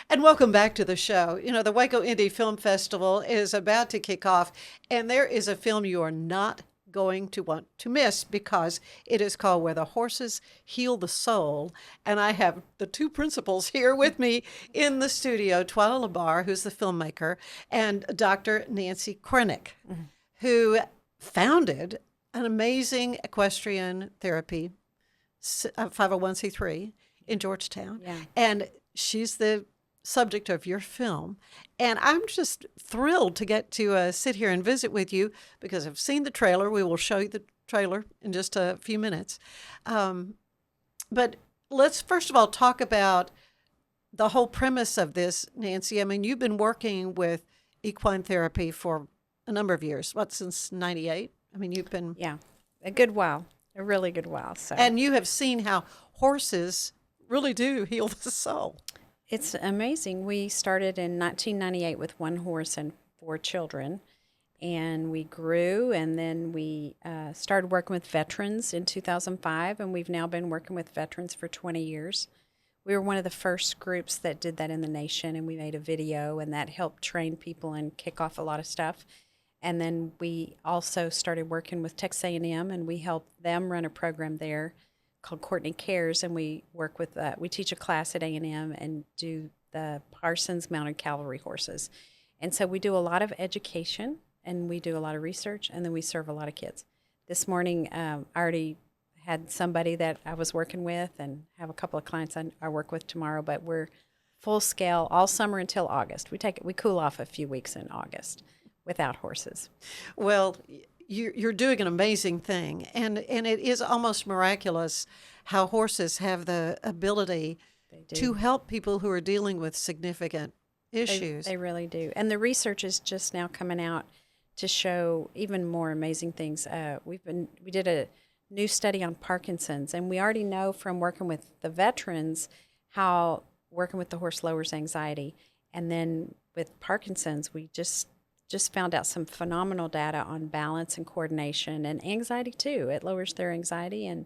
And welcome back to the show. You know, the Waco Indie Film Festival is about to kick off, and there is a film you are not going to want to miss because it is called Where the Horses Heal the Soul. And I have the two principals here with me in the studio, Twila Labar, who's the filmmaker, and Dr. Nancy Krenek, who founded an amazing equestrian therapy 501c3 in Georgetown. Yeah. And she's the subject of your film. And I'm just thrilled to get to sit here and visit with you because I've seen the trailer. We will show you the trailer in just a few minutes. But let's first of all talk about the whole premise of this, Nancy. I mean, you've been working with equine therapy for a number of years. What, since 98? I mean, you've been... Yeah, a good while, a really good while. So. And you have seen how horses really do heal the soul. It's amazing. We started in 1998 with one horse and 4 children, and we grew, and then we started working with veterans in 2005, and we've now been working with veterans for 20 years. We were one of the first groups that did that in the nation, and we made a video, and that helped train people and kick off a lot of stuff. And then we also started working with Texas A&M, and we helped them run a program there called Courtney Cares, and we work with we teach a class at A&M and do the Parsons Mounted Cavalry horses. And so we do a lot of education, and we do a lot of research, and then we serve a lot of kids. This morning, I already had somebody that I was working with and have a couple of clients I work with tomorrow, but we're full scale all summer until August. We cool off a few weeks in August without horses. Well, you're doing an amazing thing, and it is almost miraculous how horses have the ability to help people who are dealing with significant issues. They really do. And the research is just now coming out to show even more amazing things. We did a new study on Parkinson's, and we already know from working with the veterans how working with the horse lowers anxiety. And then with Parkinson's, we just found out some phenomenal data on balance and coordination and anxiety too. It lowers their anxiety and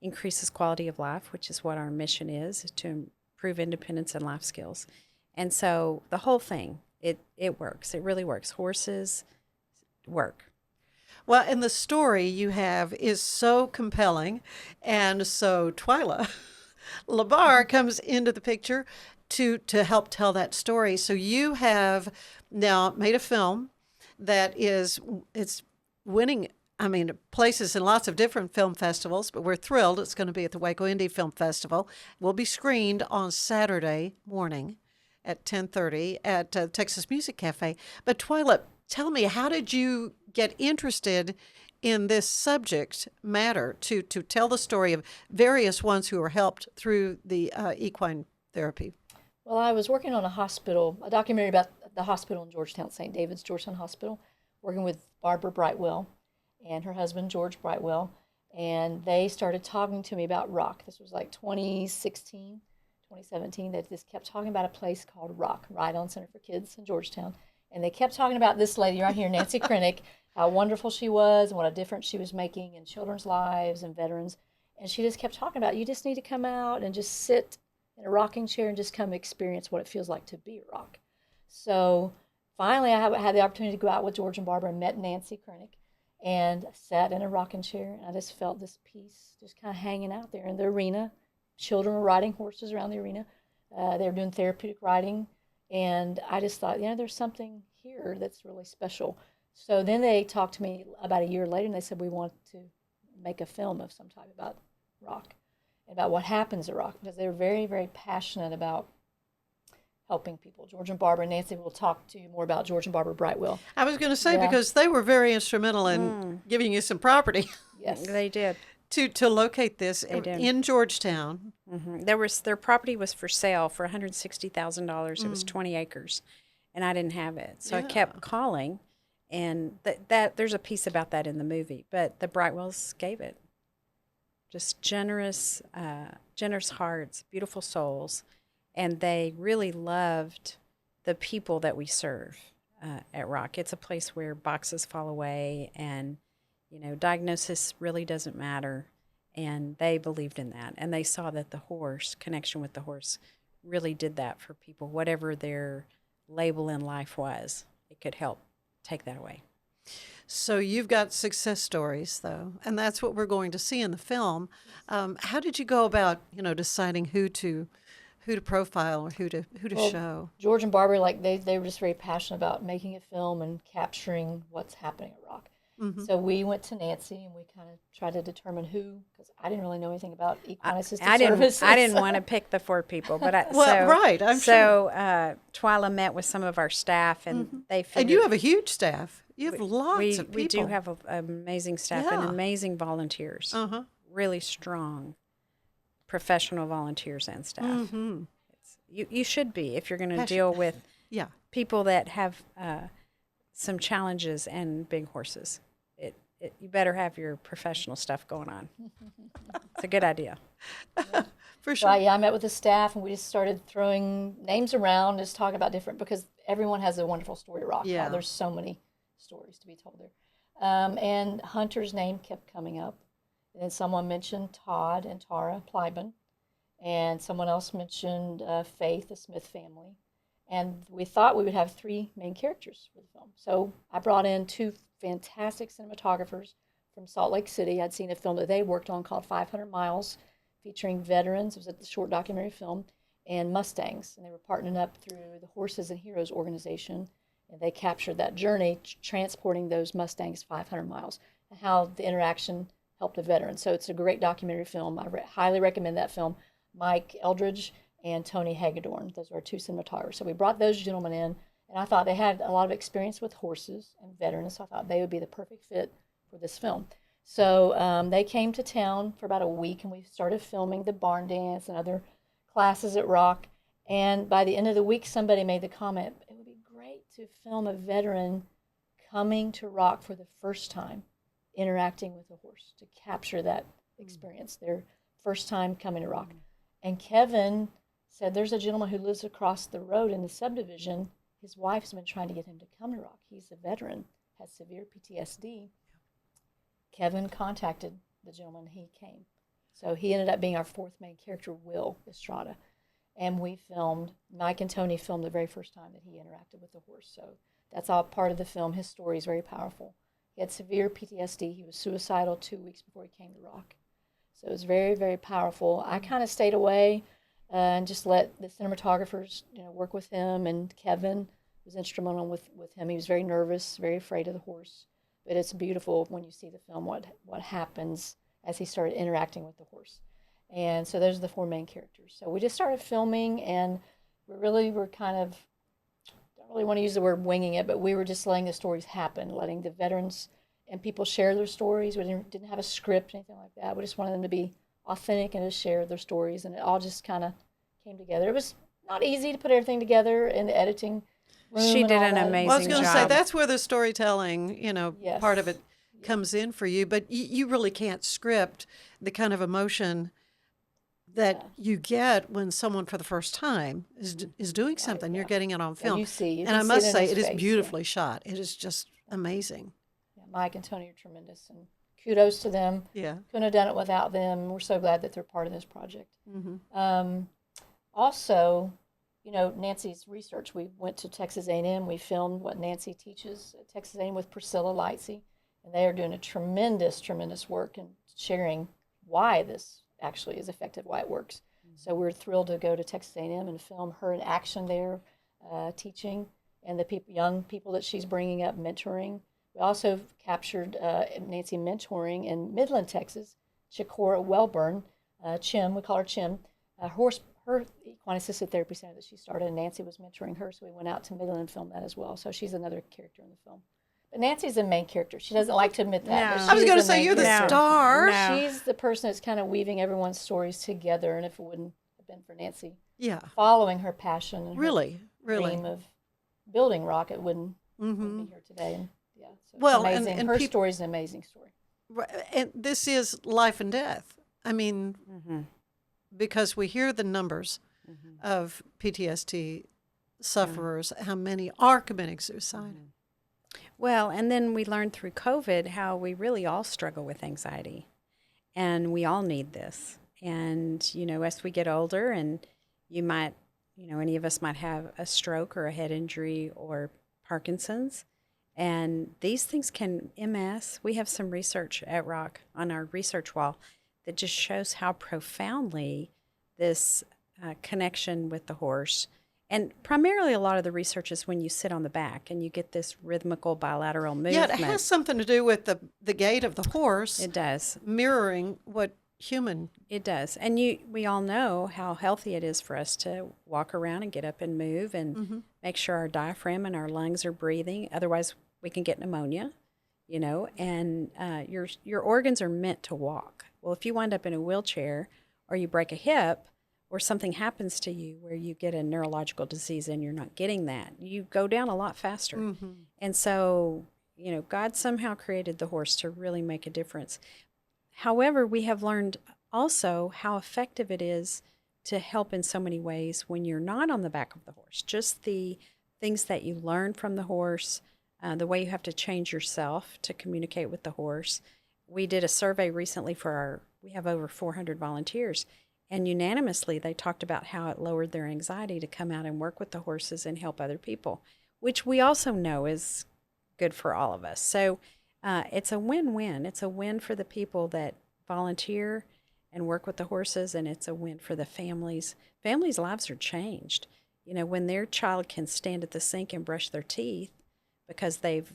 increases quality of life, which is what our mission is to improve independence and life skills. And so the whole thing, it works. It really works. Horses work. Well, and the story you have is so compelling. And so Twila Labar comes into the picture to help tell that story. So you have now made a film that it's winning, I mean, places in lots of different film festivals, but we're thrilled it's going to be at the Waco Indie Film Festival. Will be screened on Saturday morning at 10:30 at Texas Music Cafe. But Twila, tell me, how did you get interested in this subject matter to tell the story of various ones who were helped through the equine therapy? Well, I was working on a documentary about the hospital in Georgetown, St. David's Georgetown Hospital, working with Barbara Brightwell and her husband, George Brightwell. And they started talking to me about rock. This was like 2016, 2017. They just kept talking about a place called Rock, Ride On Center for Kids in Georgetown. And they kept talking about this lady right here, Nancy Krenek, how wonderful she was and what a difference she was making in children's lives and veterans. And she just kept talking about, you just need to come out and just sit in a rocking chair and just come experience what it feels like to be a rock. So finally, I had the opportunity to go out with George and Barbara and met Nancy Krenek and sat in a rocking chair. And I just felt this peace just kind of hanging out there in the arena. Children were riding horses around the arena. They were doing therapeutic riding. And I just thought, there's something here that's really special. So then they talked to me about a year later, and they said, we want to make a film of some type about rock, about what happens at rock, because they were very, very passionate about helping people. George and Barbara and Nancy will talk to you more about George and Barbara Brightwell. I was going to say, because they were very instrumental in giving you some property. Yes, they did. To locate this in Georgetown. Mm-hmm. Their property was for sale for $160,000. It was 20 acres, and I didn't have it, so I kept calling, and that there's a piece about that in the movie. But the Brightwells gave it. Just generous hearts, beautiful souls, and they really loved the people that we serve at Rock. It's a place where boxes fall away, and diagnosis really doesn't matter. And they believed in that, and they saw that the connection with the horse really did that for people, whatever their label in life was. It could help take that away. So you've got success stories, though, and that's what we're going to see in the film. How did you go about, deciding who to profile or who to Well, show? George and Barbara, like they were just very passionate about making a film and capturing what's happening at Rock. So we went to Nancy and we kind of tried to determine who, because I didn't really know anything about equine assisted services. I didn't want to pick the 4 people, but right, I'm sure. Twila met with some of our staff, and they figured. And you have a huge staff. You have lots of people. We do have an amazing staff and amazing volunteers. Really strong, professional volunteers and staff. You should be if you're going to deal with people that have some challenges and big horses. You better have your professional stuff going on. It's a good idea. For sure. I met with the staff and we just started throwing names around, just talking about different, because everyone has a wonderful story to rock. Yeah. There's so many stories to be told there. And Hunter's name kept coming up. And then someone mentioned Todd and Tara Plyben. And someone else mentioned Faith, the Smith family. And we thought we would have 3 main characters for the film. So I brought in 2 fantastic cinematographers from Salt Lake City. I'd seen a film that they worked on called 500 Miles, featuring veterans. It was a short documentary film, and Mustangs. And they were partnering up through the Horses and Heroes organization. And they captured that journey, transporting those Mustangs 500 miles, and how the interaction helped a veteran. So it's a great documentary film. I highly recommend that film. Mike Eldridge and Tony Hagedorn. Those are our 2 cinematographers. So we brought those gentlemen in, and I thought they had a lot of experience with horses and veterans, so I thought they would be the perfect fit for this film. So they came to town for about a week, and we started filming the barn dance and other classes at Rock. And by the end of the week, somebody made the comment, it would be great to film a veteran coming to Rock for the first time, interacting with a horse, to capture that experience, their first time coming to Rock. And Kevin said, there's a gentleman who lives across the road in the subdivision. His wife's been trying to get him to come to Rock. He's a veteran, has severe PTSD. Kevin contacted the gentleman, he came. So he ended up being our 4th main character, Will Estrada. And we filmed, Mike and Tony filmed the very first time that he interacted with the horse. So that's all part of the film. His story is very powerful. He had severe PTSD. He was suicidal 2 weeks before he came to Rock. So it was very, very powerful. I kind of stayed away and just let the cinematographers, work with him. And Kevin was instrumental with him. He was very nervous, very afraid of the horse. But it's beautiful when you see the film what happens as he started interacting with the horse. And so those are the 4 main characters. So we just started filming, and we're kind of, don't really want to use the word winging it, but we were just letting the stories happen, letting the veterans and people share their stories. We didn't have a script, anything like that. We just wanted them to be authentic and just share their stories, and it all just kind of came together. It was not easy to put everything together in the editing room. She did an amazing Well, I was going to job. say, that's where the storytelling, Yes. part of it comes in for you, but you really can't script the kind of emotion that you get when someone for the first time is doing something. You're getting it on film. You see. And I must say, it is beautifully shot. It is just amazing. Yeah, Mike and Tony are tremendous, and kudos to them. Yeah. Couldn't have done it without them. We're so glad that they're part of this project. Also, Nancy's research. We went to Texas A&M. We filmed what Nancy teaches at Texas A&M with Priscilla Lightsey, and they are doing a tremendous, tremendous work in sharing why this actually is effective, why it works. So we're thrilled to go to Texas A&M and film her in action there, teaching, and the young people that she's bringing up, mentoring. We also captured Nancy mentoring in Midland, Texas, Chicora Wellburn, Chim, we call her Chim, her equine assisted therapy center that she started, and Nancy was mentoring her, so we went out to Midland and filmed that as well. So she's another character in the film. But Nancy's the main character. She doesn't like to admit that. No. But I was she going to is the say, main you're the character. star. No. She's the person that's kind of weaving everyone's stories together, and if it wouldn't have been for Nancy Yeah. following her passion and Really, her really. dream of building Rock, it wouldn't be here today. And yeah, so it's Well, amazing. and Her peop- story is an amazing story. Right, and this is life and death. I mean, because we hear the numbers of PTSD sufferers, how many are committing suicide. Well, and then we learned through COVID how we really all struggle with anxiety, and we all need this. And, as we get older, and you might any of us might have a stroke or a head injury or Parkinson's. And these things can, MS, we have some research at ROC on our research wall that just shows how profoundly this connection with the horse, and primarily a lot of the research is when you sit on the back and you get this rhythmical bilateral movement. Yeah, it has something to do with the gait of the horse. It does. Mirroring what human. It does. And we all know how healthy it is for us to walk around and get up and move and make sure our diaphragm and our lungs are breathing. Otherwise, we can get pneumonia, and your organs are meant to walk. Well, if you wind up in a wheelchair or you break a hip or something happens to you where you get a neurological disease and you're not getting that, you go down a lot faster. And so, God somehow created the horse to really make a difference. However, we have learned also how effective it is to help in so many ways when you're not on the back of the horse. Just the things that you learn from the horse, the way you have to change yourself to communicate with the horse. We did a survey recently we have over 400 volunteers, and unanimously they talked about how it lowered their anxiety to come out and work with the horses and help other people, which we also know is good for all of us. So it's a win-win. It's a win for the people that volunteer and work with the horses, and it's a win for the families. Families' lives are changed. When their child can stand at the sink and brush their teeth because they've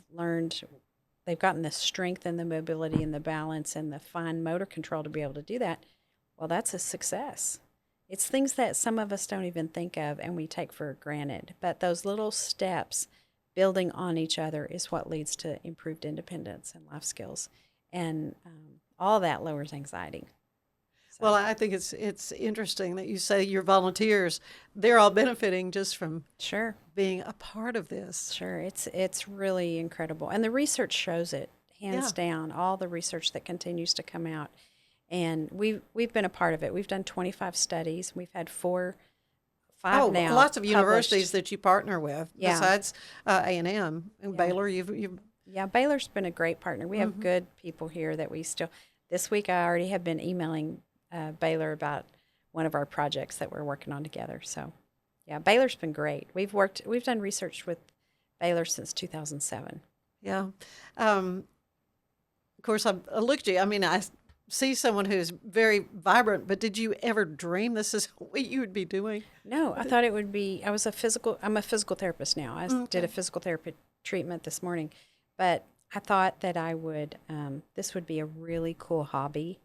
gotten the strength and the mobility and the balance and the fine motor control to be able to do that, well, that's a success. It's things that some of us don't even think of and we take for granted. But those little steps building on each other is what leads to improved independence and life skills. And all that lowers anxiety. So. Well, I think it's interesting that you say your volunteers, they're all benefiting just from being a part of this. Sure. It's really incredible. And the research shows it, hands down, all the research that continues to come out. And we've been a part of it. We've done 25 studies. We've had five now. Lots of universities published. that you partner with besides A&M and Baylor. Yeah, Baylor's been a great partner. We have good people here that we still. This week I already have been emailing Baylor about one of our projects that we're working on together. So, yeah, Baylor's been great. We've done research with Baylor since 2007. Yeah. Of course, I look at you. I mean, I see someone who's very vibrant, but did you ever dream this is what you would be doing? No, I thought it would be, I'm a physical therapist now. I did a physical therapy treatment this morning, but I thought that I would, this would be a really cool hobby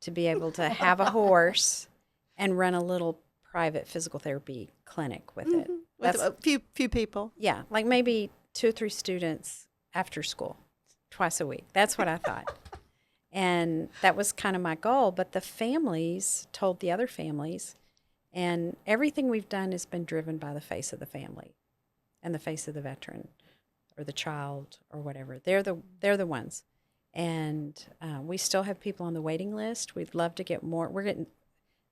to be able to have a horse and run a little private physical therapy clinic with it. With a few people. Yeah, like maybe 2 or 3 students after school, twice a week. That's what I thought. And that was kind of my goal. But the families told the other families, and everything we've done has been driven by the face of the family and the face of the veteran or the child or whatever. They're the ones. And we still have people on the waiting list. We'd love to get more.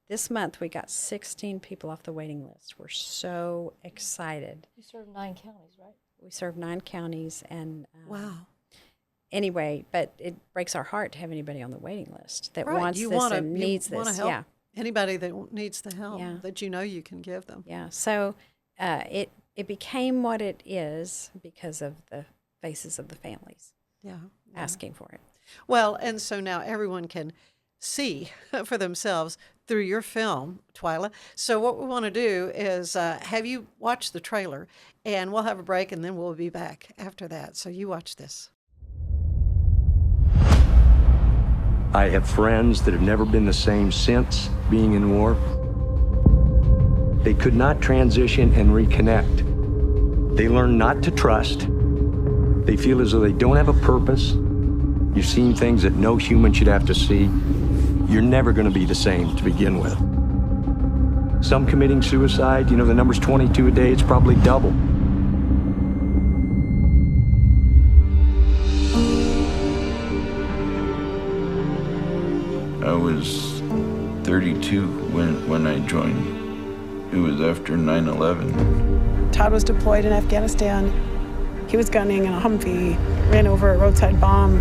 This month we got 16 people off the waiting list. We're so excited. You serve 9 counties, right? We serve 9 counties, and wow. Anyway, but it breaks our heart to have anybody on the waiting list that wants you this and needs this. Help anybody that needs the help that you can give them. Yeah. So it became what it is because of the faces of the families. Yeah. Asking for it. Well, and so now everyone can see for themselves through your film, Twila. So what we want to do is have you watch the trailer, and we'll have a break, and then we'll be back after that. So you watch this. I have friends that have never been the same since being in war. They could not transition and reconnect. They learn not to trust. They feel as though they don't have a purpose. You've seen things that no human should have to see. You're never going to be the same to begin with. Some committing suicide, the number's 22 a day, it's probably double. I was 32 when I joined. It was after 9/11. Todd was deployed in Afghanistan. He was gunning in a Humvee, ran over a roadside bomb.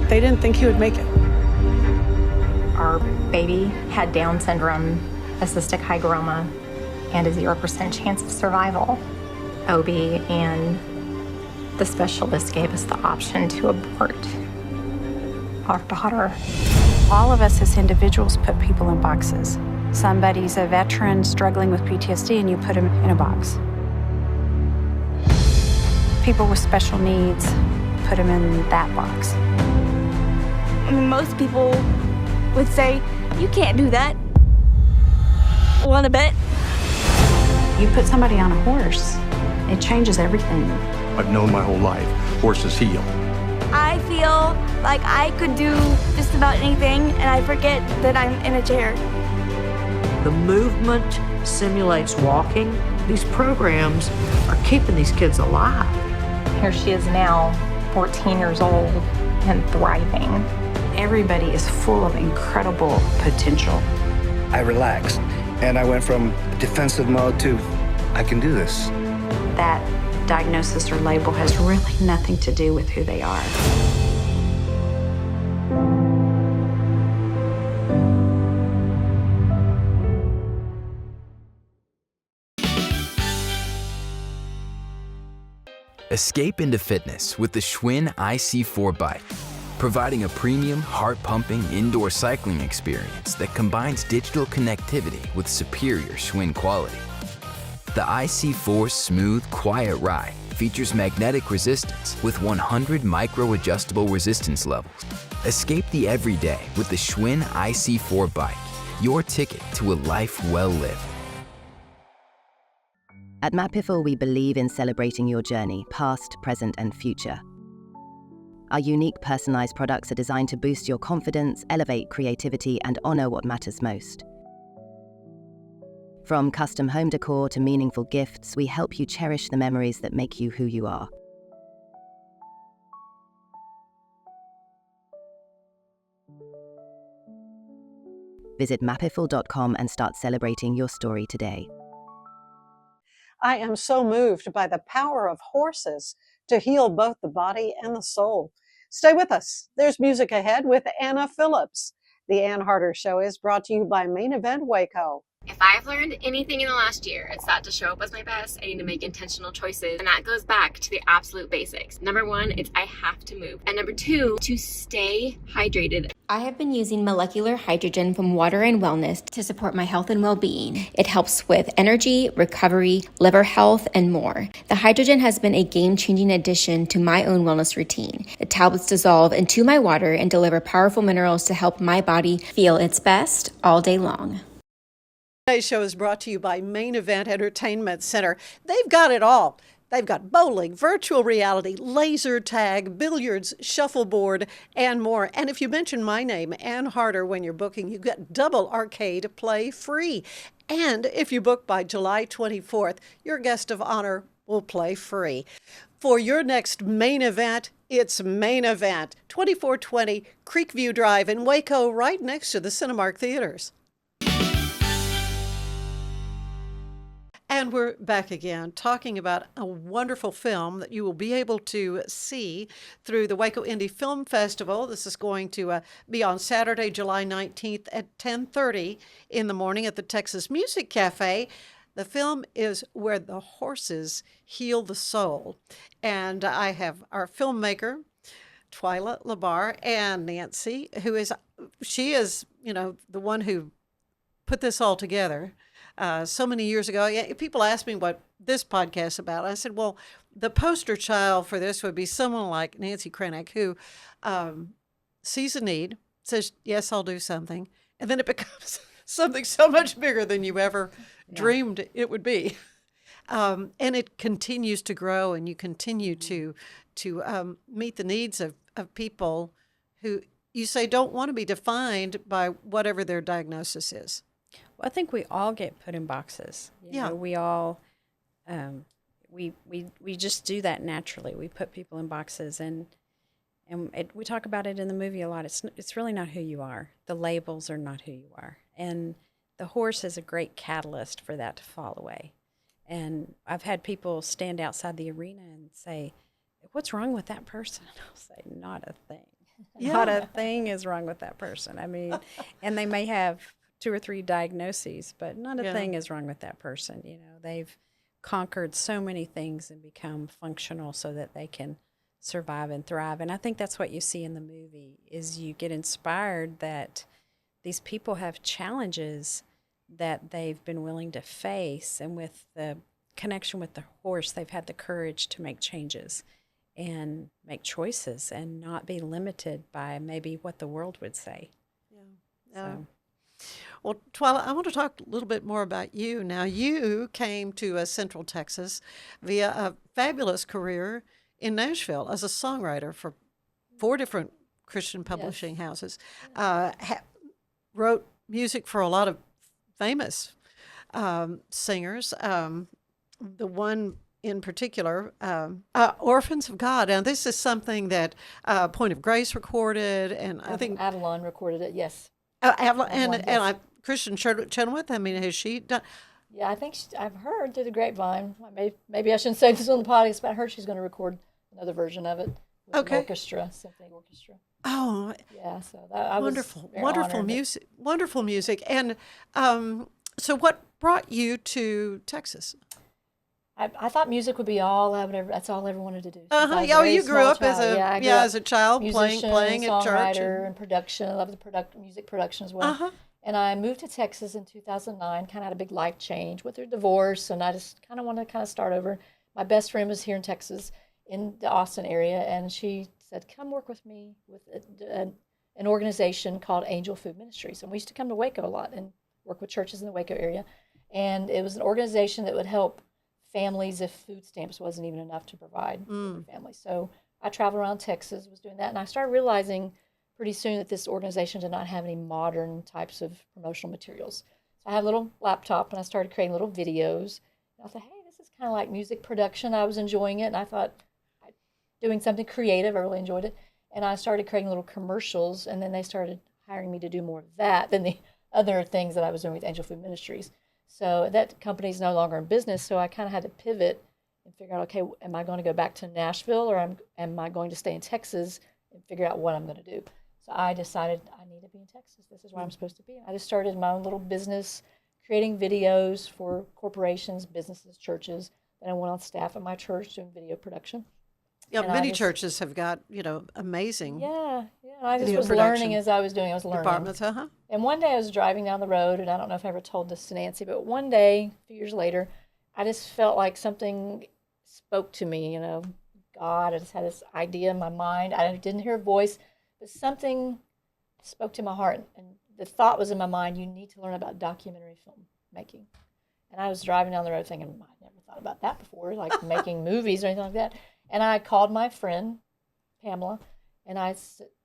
They didn't think he would make it. Our baby had Down syndrome, a cystic hygroma. and a 0% chance of survival. OB and the specialist gave us the option to abort our daughter. All of us as individuals put people in boxes. Somebody's a veteran struggling with PTSD and you put them in a box. People with special needs, put them in that box. I mean, most people would say, you can't do that. Want to bet? You put somebody on a horse, it changes everything. I've known my whole life, horses heal. I feel like I could do just about anything, and I forget that I'm in a chair. The movement simulates walking. These programs are keeping these kids alive. Here she is now, 14 years old and thriving. Everybody is full of incredible potential. I relaxed, and I went from defensive mode to, I can do this. That diagnosis or label has really nothing to do with who they are. Escape into fitness with the Schwinn IC4 bike, providing a premium, heart-pumping indoor cycling experience that combines digital connectivity with superior Schwinn quality. The IC4's smooth, quiet ride features magnetic resistance with 100 micro-adjustable resistance levels. Escape the everyday with the Schwinn IC4 bike, your ticket to a life well lived. At Mapiful, we believe in celebrating your journey, past, present, and future. Our unique personalized products are designed to boost your confidence, elevate creativity, and honor what matters most. From custom home decor to meaningful gifts, we help you cherish the memories that make you who you are. Visit mapiful.com and start celebrating your story today. I am so moved by the power of horses to heal both the body and the soul. Stay with us. There's music ahead with Anna Phillips. The Ann Harder Show is brought to you by Main Event Waco. If I've learned anything in the last year, it's that to show up as my best, I need to make intentional choices. And that goes back to the absolute basics. Number one, it's I have to move. And number two, to stay hydrated. I have been using molecular hydrogen from Water and Wellness to support my health and well-being. It helps with energy, recovery, liver health, and more. The hydrogen has been a game-changing addition to my own wellness routine. The tablets dissolve into my water and deliver powerful minerals to help my body feel its best all day long. Today's show is brought to you by Main Event Entertainment Center. They've got it all. They've got bowling, virtual reality, laser tag, billiards, shuffleboard, and more. And if you mention my name, Ann Harder, when you're booking, you get double arcade play free. And if you book by July 24th, your guest of honor will play free. For your next main event, it's Main Event, 2420 Creekview Drive in Waco, right next to the Cinemark Theaters. And we're back again talking about a wonderful film that you will be able to see through the Waco Indie Film Festival. This is going to be on Saturday, July 19th at 10:30 in the morning at the Texas Music Cafe. The film is Where the Horses Heal the Soul. And I have our filmmaker, Twila Labar, and Nancy, she is, the one who put this all together. So many years ago, people asked me what this podcast is about. I said, well, the poster child for this would be someone like Nancy Krenek, who sees a need, says, yes, I'll do something, and then it becomes something so much bigger than you ever dreamed it would be. And it continues to grow, and you continue to meet the needs of people who you say don't want to be defined by whatever their diagnosis is. Well, I think we all get put in boxes. You know, we all, we just do that naturally. We put people in boxes, and we talk about it in the movie a lot. It's really not who you are. The labels are not who you are, and the horse is a great catalyst for that to fall away. And I've had people stand outside the arena and say, "What's wrong with that person?" And I'll say, "Not a thing. Not a thing is wrong with that person." I mean, and they may have 2 or 3 diagnoses, but not a Yeah. thing is wrong with that person. You know, they've conquered so many things and become functional so that they can survive and thrive. And I think that's what you see in the movie, is you get inspired that these people have challenges that they've been willing to face, and with the connection with the horse, they've had the courage to make changes and make choices and not be limited by maybe what the world would say. Yeah. So. Well, Twila, I want to talk a little bit more about you. Now, you came to Central Texas via a fabulous career in Nashville as a songwriter for 4 different Christian publishing houses. Wrote music for a lot of famous singers. The one in particular, Orphans of God. Now, this is something that Point of Grace recorded, and I think Avalon recorded it. Yes. Avalon, and Christian Chenoweth. I mean, has she done? Yeah, I think I've heard through the grapevine. Maybe I shouldn't say this on the podcast, but I heard she's going to record another version of it with an orchestra, symphony orchestra. Oh, yeah. So I wonderful, was very wonderful honored. music, wonderful music. And so, what brought you to Texas? I thought music would be all I would ever. That's all I ever wanted to do. Oh, you grew up as a child musician, playing at church and production. I loved the music production as well. And I moved to Texas in 2009. Kind of had a big life change with her divorce, and I just kind of wanted to start over. My best friend was here in Texas, in the Austin area, and she said, "Come work with me with an organization called Angel Food Ministries." And we used to come to Waco a lot and work with churches in the Waco area. And it was an organization that would help families if food stamps wasn't even enough to provide for their families. So I traveled around Texas, was doing that, and I started realizing pretty soon that this organization did not have any modern types of promotional materials. So I had a little laptop, and I started creating little videos. And I thought, hey, this is kind of like music production. I was enjoying it, and I thought, doing something creative, I really enjoyed it. And I started creating little commercials, and then they started hiring me to do more of that than the other things that I was doing with Angel Food Ministries. So that company's no longer in business, so I kind of had to pivot and figure out, okay, am I going to go back to Nashville, or am I going to stay in Texas and figure out what I'm going to do? So I decided I need to be in Texas. This is where I'm supposed to be. I just started my own little business, creating videos for corporations, businesses, churches. Then I went on staff at my church doing video production. Yeah, many churches have got, amazing. Yeah. I just was learning as I was doing. I was learning. Departments, And one day I was driving down the road, and I don't know if I ever told this to Nancy, but one day, a few years later, I just felt like something spoke to me, God. I just had this idea in my mind. I didn't hear a voice, but something spoke to my heart. And the thought was in my mind, you need to learn about documentary filmmaking. And I was driving down the road thinking, I never thought about that before, like making movies or anything like that. And I called my friend, Pamela, and I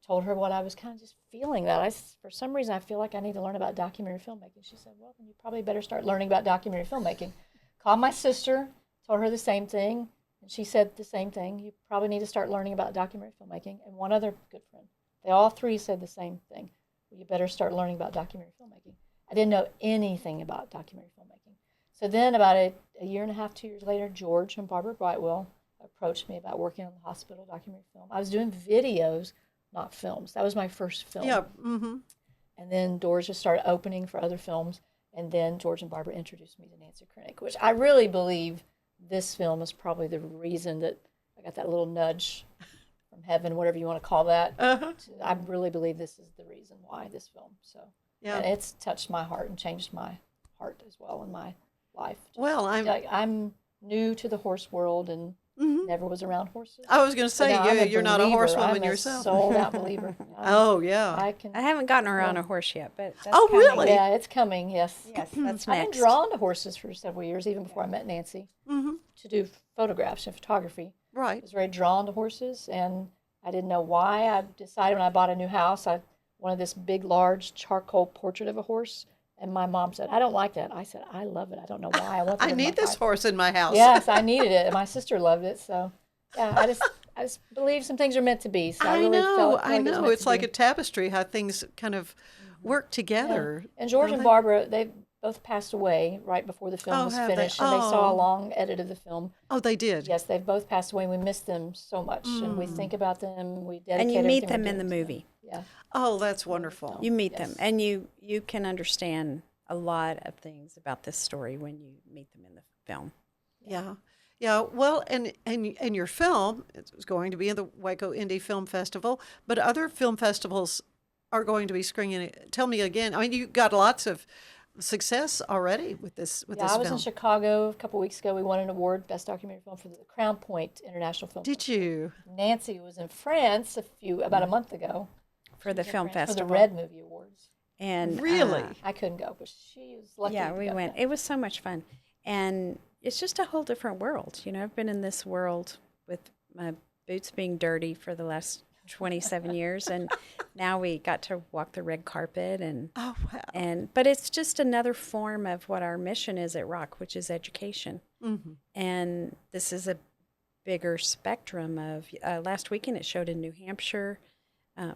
told her what I was kind of just feeling, that for some reason, I feel like I need to learn about documentary filmmaking. She said, well, then you probably better start learning about documentary filmmaking. Called my sister, told her the same thing, and she said the same thing. You probably need to start learning about documentary filmmaking. And one other good friend. They all three said the same thing. Well, you better start learning about documentary filmmaking. I didn't know anything about documentary filmmaking. So then about a year and a half, 2 years later, George and Barbara Brightwell approached me about working on the hospital documentary film. I was doing videos, not films. That was my first film. Yeah. And then doors just started opening for other films. And then George and Barbara introduced me to Nancy Krenek, which I really believe this film is probably the reason that I got that little nudge from heaven, whatever you want to call that. I really believe this is the reason why this film. So and it's touched my heart and changed my heart as well in my life. Well, I'm new to the horse world and never was around horses. I was going to say, you're not a horsewoman yourself. I'm a sold-out believer. Yeah. I haven't gotten around a horse yet, but that's coming. Really? Yeah, it's coming, yes. Yes, that's next. I've been drawn to horses for several years, even before I met Nancy, to do photographs and photography. Right. I was very drawn to horses, and I didn't know why. I decided when I bought a new house, I wanted this big, large charcoal portrait of a horse. And my mom said, I don't like that. I said, I love it. I don't know why. I need this horse in my house. Yes, I needed it. And my sister loved it. So, yeah, I just believe some things are meant to be. So I really felt like I know. It it's like a tapestry, how things kind of work together. Yeah. And George and Barbara, they both passed away right before the film Oh, was have they? finished, and they saw a Oh. long edit of the film. Oh, they did? Yes, they've both passed away, and we miss them so much, and we think about them, we dedicate And you meet everything them we're in the doing to movie. them. Yeah. Oh, that's wonderful. You meet them, and you can understand a lot of things about this story when you meet them in the film. Yeah. Yeah, well, and your film is going to be in the Waco Indie Film Festival, but other film festivals are going to be screening it. Tell me again. I mean, you got lots of success already with this I film. was in Chicago a couple weeks ago. We won an award, Best Documentary Film, for the Crown Point International Film Did Festival. you? Nancy was in France about a month ago. For the film festival. For the Red Movie Awards. And really? I couldn't go, but she was lucky. Yeah, to we go went. there. It was so much fun. And it's just a whole different world. You know, I've been in this world with my boots being dirty for the last 27 years, and now we got to walk the red carpet. And oh wow! But it's just another form of what our mission is at ROC, which is education. Mm-hmm. And this is a bigger spectrum of. Last weekend it showed in New Hampshire,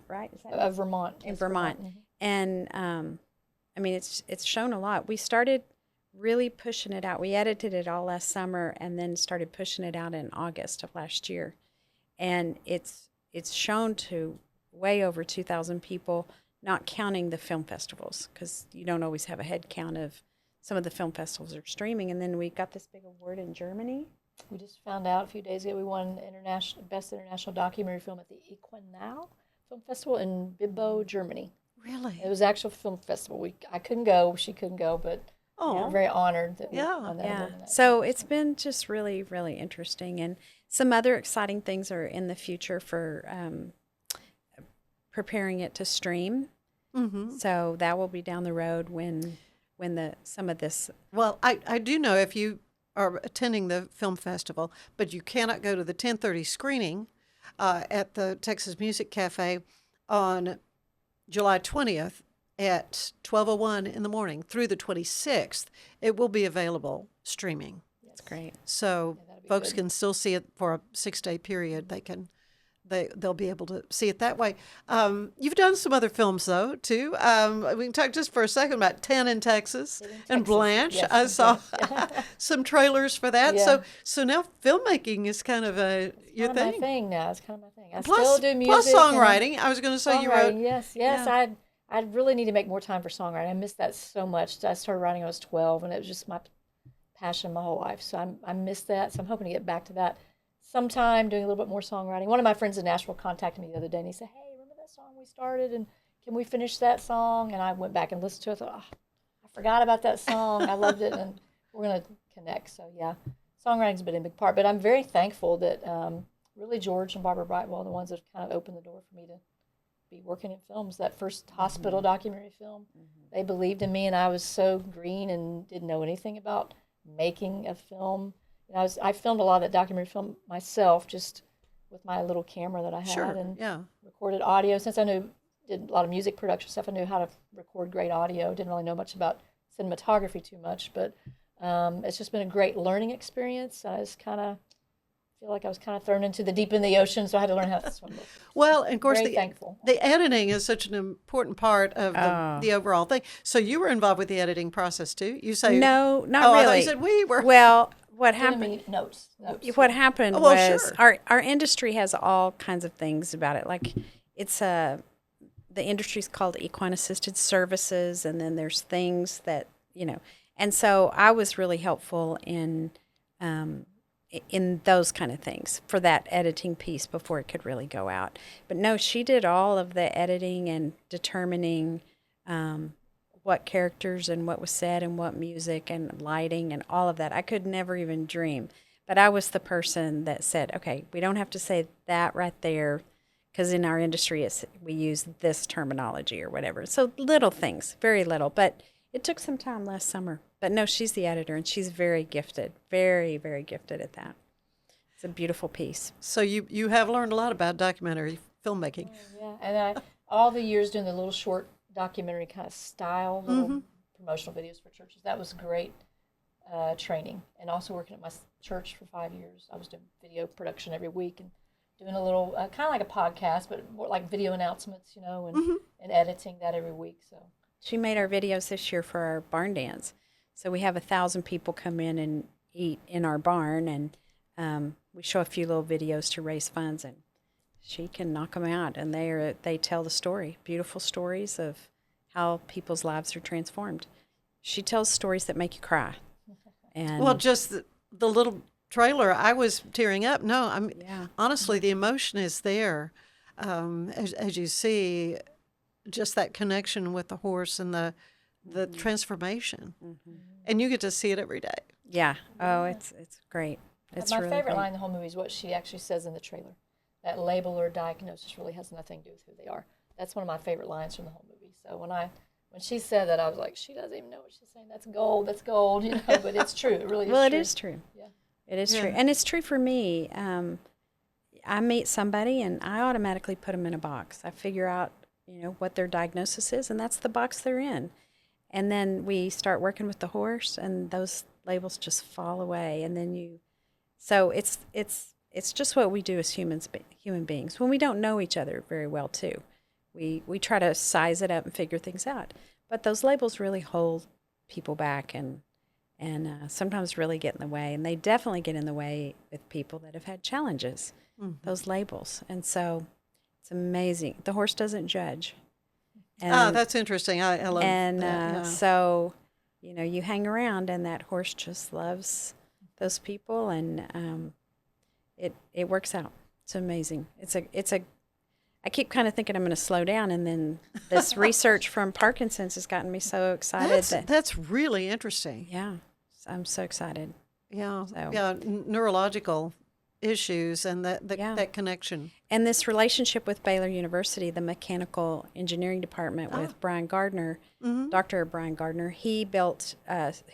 right? Is that Vermont. In Vermont, Mhm. and I mean it's shown a lot. We started really pushing it out. We edited it all last summer and then started pushing it out in August of last year. And it's shown to way over 2,000 people, not counting the film festivals, because you don't always have a head count of some of the film festivals are streaming. And then we got this big award in Germany. We just found out a few days ago we won Best International Documentary Film at the Equinau Film Festival in Bibbo, Germany. Really? It was an actual film festival. I couldn't go, she couldn't go, but we're very honored that we won that award. in that So it's been just really, really interesting. And some other exciting things are in the future for preparing it to stream. Mm-hmm. So that will be down the road when some of this. Well, I do know if you are attending the film festival, but you cannot go to the 10:30 screening at the Texas Music Cafe on July 20th at 12:01 in the morning through the 26th. It will be available streaming. That's great. So folks can still see it for a 6-day period. They'll be able to see it that way. You've done some other films, though, too. We can talk just for a second about 10 in Texas and Blanche. Yes, I saw some trailers for that. Yeah. So now filmmaking is kind of your It's kind of thing. my thing now. It's kind of my thing. I Plus- still do music. plus songwriting. I was going to say you wrote. Songwriting, Yes. Yeah. I really need to make more time for songwriting. I miss that so much. I started writing when I was 12, and it was just my passion my whole life. So I miss that. So I'm hoping to get back to that sometime, doing a little bit more songwriting. One of my friends in Nashville contacted me the other day, and he said, "Hey, remember that song we started? And can we finish that song?" And I went back and listened to it. I thought, oh, I forgot about that song. I loved it, and we're going to connect. So, yeah, songwriting's been a big part. But I'm very thankful that really George and Barbara Brightwell are the ones that kind of opened the door for me to be working in films. That first hospital documentary film, they believed in me, and I was so green and didn't know anything about making a film. You know, I filmed a lot of that documentary film myself, just with my little camera that I had, and recorded audio. Since I did a lot of music production stuff, I knew how to record great audio. Didn't really know much about cinematography too much, but it's just been a great learning experience. I was feel like I was kind of thrown into the deep in the ocean, so I had to learn how to swim. Well, and of course, Very thankful. the editing is such an important part of the overall thing. So you were involved with the editing process too. You say No, not oh, really. I thought you said we were. Well, what Giving happened? me notes. What happened Oh, well, was sure. our industry has all kinds of things about it. Like it's the industry's called equine assisted services, and then there's things that And so I was really helpful in those kind of things for that editing piece before it could really go out. But no, she did all of the editing and determining what characters and what was said and what music and lighting and all of that. I could never even dream. But I was the person that said, okay, we don't have to say that right there, because in our industry we use this terminology or whatever. So little things, very little. But it took some time last summer. But no, she's the editor, and she's very gifted, very, very gifted at that. It's a beautiful piece. So you have learned a lot about documentary filmmaking. Yeah, and all the years doing the little short documentary kind of style, little promotional videos for churches, that was great training. And also working at my church for 5 years, I was doing video production every week and doing a little, kind of like a podcast, but more like video announcements, and editing that every week. So She made our videos this year for our barn dance. So we have 1,000 people come in and eat in our barn, and we show a few little videos to raise funds, and she can knock them out, and they tell the story, beautiful stories of how people's lives are transformed. She tells stories that make you cry. And well, just the little trailer, I was tearing up. No, honestly, the emotion is there. As you see, just that connection with the horse and the transformation. Mm-hmm. And you get to see it every day. Yeah. Oh, it's great. It's my really favorite great. line in the whole movie is what she actually says in the trailer. That label or diagnosis really has nothing to do with who they are. That's one of my favorite lines from the whole movie. So when she said that, I was like, she doesn't even know what she's saying. That's gold, you know, but it's true. It really is well, true. It is true. Yeah. It is true. And it's true for me. I meet somebody and I automatically put them in a box. I figure out, you know, what their diagnosis is, and that's the box they're in. And then we start working with the horse, and those labels just fall away. And then so it's just what we do as human beings when we don't know each other very well too. We try to size it up and figure things out, but those labels really hold people back and sometimes really get in the way, and they definitely get in the way with people that have had challenges. Mm-hmm. Those labels, and so it's amazing. The horse doesn't judge. And, that's interesting. I love and, that. And so, you know, you hang around, and that horse just loves those people, and it works out. It's amazing. I keep kind of thinking I'm going to slow down, and then this research from Parkinson's has gotten me so excited. That's really interesting. Yeah, I'm so excited. Yeah, neurological issues and that connection. And this relationship with Baylor University, the mechanical engineering department with Brian Gardner, Dr. Brian Gardner, he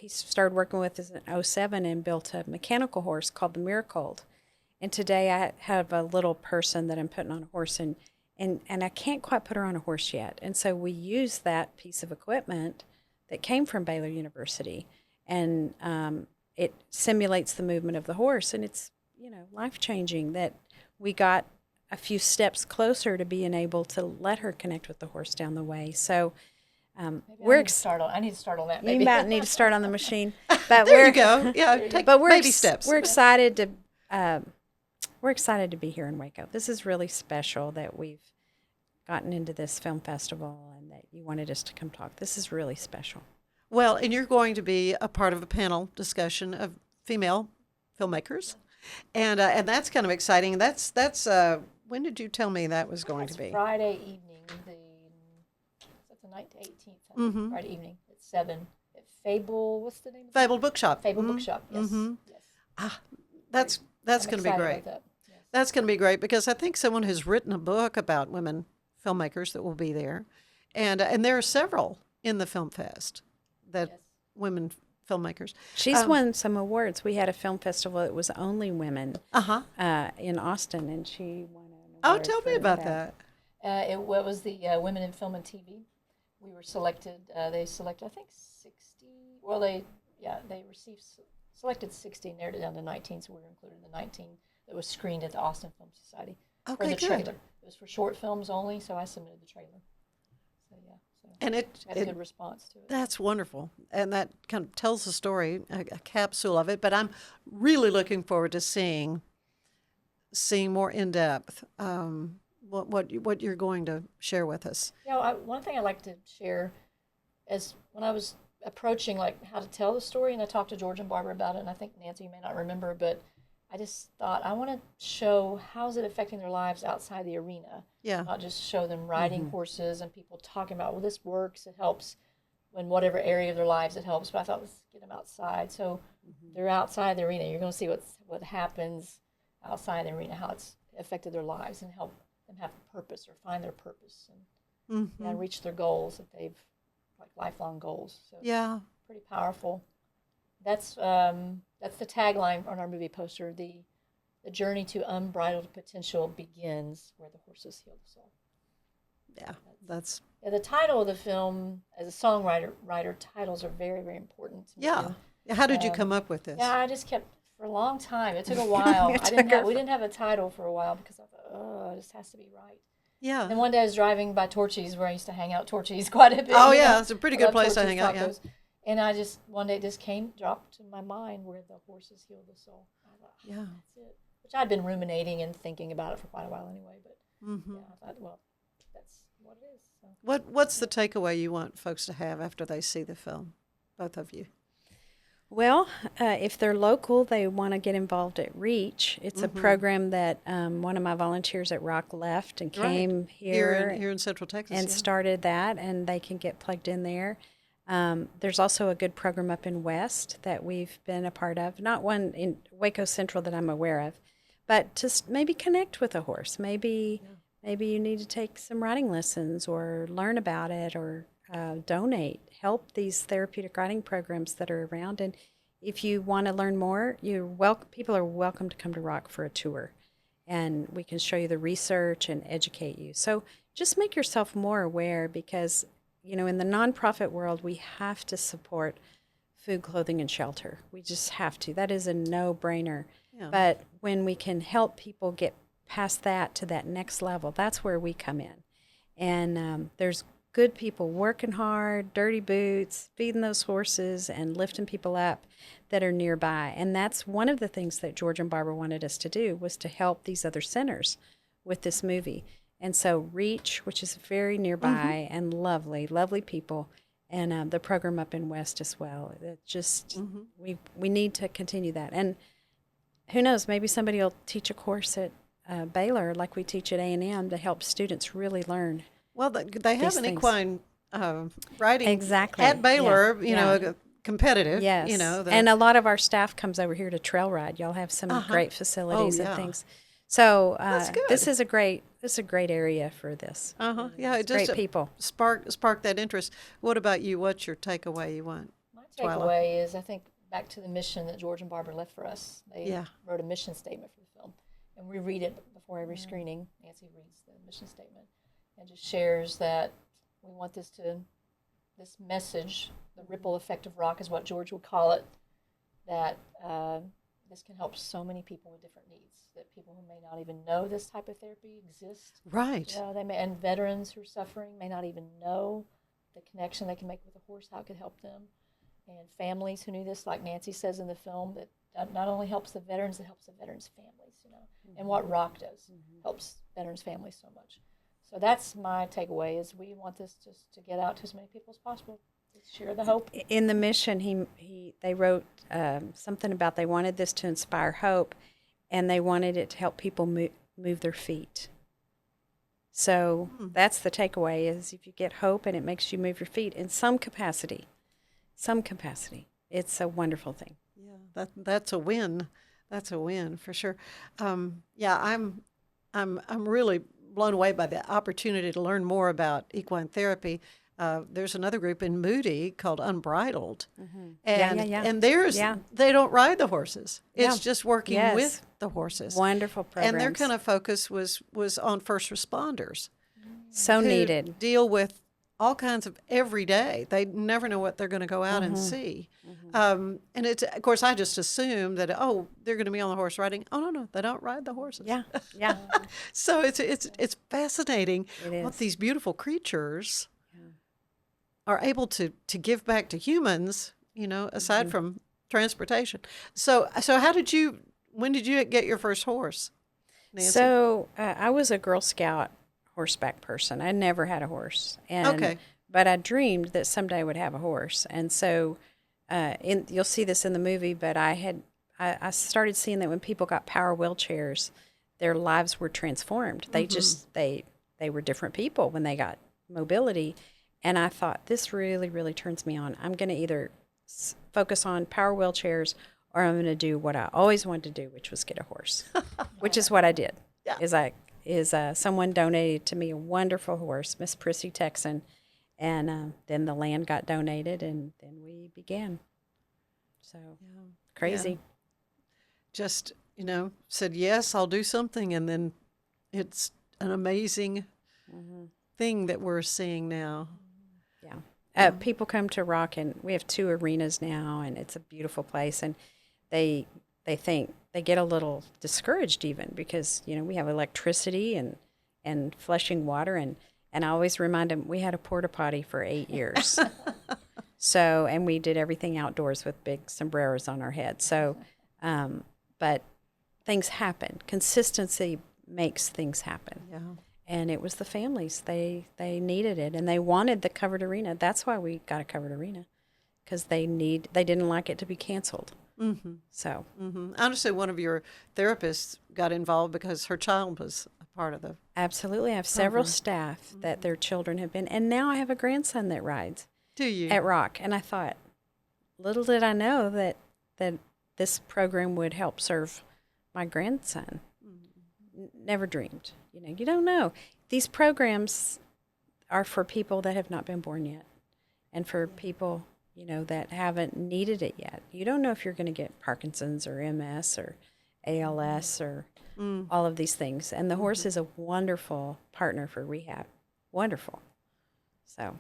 started working with us in 2007 and built a mechanical horse called the Miracle. And today I have a little person that I'm putting on a horse, and I can't quite put her on a horse yet. And so we use that piece of equipment that came from Baylor University, and it simulates the movement of the horse, and it's, you know, life-changing that we got a few steps closer to being able to let her connect with the horse down the way. So I need to start on that. Maybe. You might need to start on the machine. But there you go. Yeah, take baby steps. We're excited to be here in Waco. This is really special that we've gotten into this film festival and that you wanted us to come talk. This is really special. Well, and you're going to be a part of a panel discussion of female filmmakers. And that's kind of exciting. That's when did you tell me that was going to be? Friday evening, that's the 9th to 18th. Mm-hmm. Friday evening at 7 at Fable. What's the name? Fable Bookshop. Fable Bookshop. Yes. Mm-hmm. Yes. That's going to be great. That. Yes. That's going to be great because I think someone has written a book about women filmmakers that will be there, and there are several in the Film Fest that women filmmakers. She's won some awards. We had a film festival that was only women in Austin, and she won an award. Oh, tell me about that. It was the Women in Film and TV. We were selected. They selected, I think, 60. Well, they selected 60, narrowed it down to 19, so we were included in the 19 that was screened at the Austin Film Society for the trailer. It was for short films only, so I submitted the trailer. So yeah. And it had a good response to it. That's wonderful, and that kind of tells the story, a capsule of it. But I'm really looking forward to seeing more in depth what you're going to share with us. Yeah, one thing I like to share is when I was approaching like how to tell the story, and I talked to George and Barbara about it, and I think Nancy, you may not remember, but I just thought I want to show how's it affecting their lives outside the arena. Yeah. Not just show them riding horses and people talking about, well, this works, it helps in whatever area of their lives it helps. But I thought, let's get them outside. So they're outside the arena. You're going to see what happens outside the arena, how it's affected their lives, and help them have purpose or find their purpose and reach their goals that they've, like lifelong goals. So yeah. Pretty powerful. That's the tagline on our movie poster. The journey to unbridled potential begins where the horses heal the soul. Yeah, that's. Yeah, the title of the film, as a songwriter, titles are very, very important to me. Yeah. How did you come up with this? Yeah, I just kept for a long time. It took a while. We didn't have a title for a while because I thought, this has to be right. Yeah. And one day I was driving by Torchy's, where I used to hang out. Torchy's quite a bit. Oh, you yeah, know. it's a pretty I good love place to Torchy's hang out, yeah. tacos. And one day it just dropped in my mind where the horses heal the soul. I thought, Yeah. that's it. Which I'd been ruminating and thinking about it for quite a while anyway. But yeah, I thought, well, that's what it is. So. What's the takeaway you want folks to have after they see the film, both of you? Well, if they're local, they want to get involved at REACH. It's a program that one of my volunteers at Rock left and came here in Central Texas and started that, and they can get plugged in there. There's also a good program up in West that we've been a part of. Not one in Waco Central that I'm aware of, but just maybe connect with a horse. Maybe you need to take some riding lessons or learn about it or donate. Help these therapeutic riding programs that are around. And if you want to learn more, people are welcome to come to Rock for a tour. And we can show you the research and educate you. So just make yourself more aware because, in the nonprofit world, we have to support food, clothing, and shelter. We just have to. That is a no-brainer. Yeah. But when we can help people get past that to that next level, that's where we come in. And there's good people working hard, dirty boots, feeding those horses and lifting people up that are nearby. And that's one of the things that George and Barbara wanted us to do was to help these other centers with this movie. And so REACH, which is very nearby and lovely, lovely people, and the program up in West as well. It just, we need to continue that. And who knows, maybe somebody will teach a course at Baylor like we teach at A&M to help students really learn. Well, they have an equine riding exactly at Baylor, competitive. Yes. And a lot of our staff comes over here to trail ride. Y'all have some great facilities and things. So this is a great area for this. Yeah, it just great people. Spark that interest. What about you? What's your takeaway you want? My takeaway is I think back to the mission that George and Barbara left for us. They wrote a mission statement for the film, and we read it before every screening. Nancy reads the mission statement and just shares that we want this message, the ripple effect of Rock is what George would call it, that this can help so many people with different needs, that people who may not even know this type of therapy exists. Right. And veterans who are suffering may not even know the connection they can make with a horse, how it could help them. And families who knew this, like Nancy says in the film, that not only helps the veterans, it helps the veterans' families, And what Rock does helps veterans' families so much. So that's my takeaway is we want this just to get out to as many people as possible. Share the hope. In the mission, they wrote something about they wanted this to inspire hope, and they wanted it to help people move their feet. So that's the takeaway is if you get hope and it makes you move your feet in some capacity, it's a wonderful thing. Yeah, that's a win. That's a win for sure. I'm really blown away by the opportunity to learn more about equine therapy. There's another group in Moody called Unbridled, and theirs they don't ride the horses. It's just working with the horses. Wonderful programs. And their kind of focus was on first responders. So who needed. Deal with all kinds of every day. They never know what they're going to go out and see. And it's, of course, I just assume that, they're going to be on the horse riding. Oh, no, they don't ride the horses. Yeah. So it's fascinating what is. these beautiful creatures are able to give back to humans, aside from transportation. So when did you get your first horse, Nancy? So I was a Girl Scout horseback person. I never had a horse. But I dreamed that someday I would have a horse. And so you'll see this in the movie, but I started seeing that when people got power wheelchairs, their lives were transformed. They just, they were different people when they got mobility. And I thought, this really, really turns me on. I'm going to either focus on power wheelchairs or I'm going to do what I always wanted to do, which was get a horse, which is what I did. Yeah. Someone donated to me a wonderful horse, Miss Prissy Texan, and then the land got donated, and then we began. So crazy. Yeah. Just, said, yes, I'll do something, and then it's an amazing thing that we're seeing now. Yeah. People come to Rock, and we have 2 arenas now, and it's a beautiful place, and they think, they get a little discouraged even because, we have electricity and and flushing water. And I always remind them we had a porta potty for 8 years. So, and we did everything outdoors with big sombreros on our head. So, but things happen. Consistency makes things happen. Yeah. And it was the families. They needed it, and they wanted the covered arena. That's why we got a covered arena, because they didn't like it to be canceled. Mm-hmm. So. Mm-hmm. I understand one of your therapists got involved because her child was a part of the. Absolutely. I have several staff that their children have been, and now I have a grandson that rides. Do you? At Rock. And I thought, little did I know that this program would help serve my grandson. Never dreamed. You don't know. These programs are for people that have not been born yet, and for people, that haven't needed it yet. You don't know if you're going to get Parkinson's or MS or ALS or all of these things. And the horse is a wonderful partner for rehab. Wonderful. So